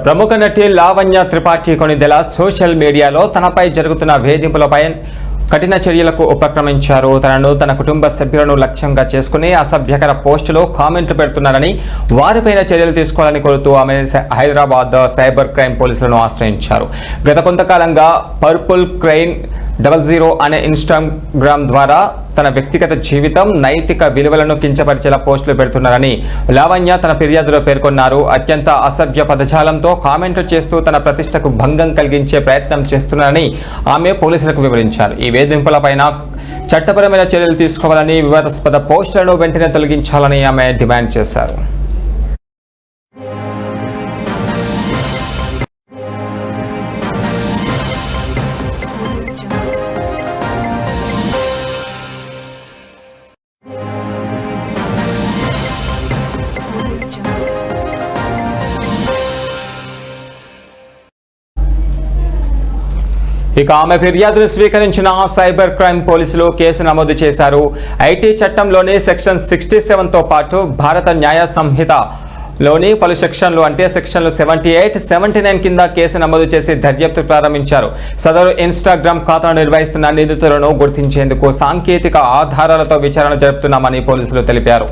ప్రముఖ నటి లావణ్య త్రిపాఠి కొనిదెల సోషల్ మీడియాలో తనపై జరుగుతున్న వేధింపులపై కఠిన చర్యలకు ఉపక్రమించారు. తనను తన కుటుంబ సభ్యులను లక్ష్యంగా చేసుకుని అసభ్యకర పోస్టులో కామెంట్లు పెడుతున్నారని, వారిపైన చర్యలు తీసుకోవాలని కోరుతూ ఆమె హైదరాబాద్ సైబర్ క్రైమ్ పోలీసులను ఆశ్రయించారు. గత కొంతకాలంగా పర్పుల్ క్రైన్ 00 అనే ఇన్స్టాగ్రామ్ ద్వారా తన వ్యక్తిగత జీవితం, నైతిక విలువలను కించపరిచేలా పోస్టులు పెడుతున్నారని లావణ్య తన ఫిర్యాదులో పేర్కొన్నారు. అత్యంత అసభ్య పదజాలంతో కామెంట్లు చేస్తూ తన ప్రతిష్టకు భంగం కలిగించే ప్రయత్నం చేస్తున్నారని ఆమె పోలీసులకు వివరించారు. ఈ వేధింపులపైన చట్టపరమైన చర్యలు తీసుకోవాలని, వివాదాస్పద పోస్టులను వెంటనే తొలగించాలని ఆమె డిమాండ్ చేశారు. ఇక ఆమె ఫిర్యాదును స్వీకరించిన సైబర్ క్రైమ్ పోలీసులు కేసు నమోదు చేశారు. ఐటీ చట్టంలోని సెక్షన్ 67తో పాటు భారత న్యాయ సంహితలోని పలు సెక్షన్లు అంటే సెక్షన్లు 78, 79 కింద కేసు నమోదు చేసి దర్యాప్తు ప్రారంభించారు. సదరు ఇన్స్టాగ్రామ్ ఖాతాను నిర్వహిస్తున్న నిందితులను గుర్తించేందుకు సాంకేతిక ఆధారాలతో విచారణ జరుపుతున్నామని పోలీసులు తెలిపారు.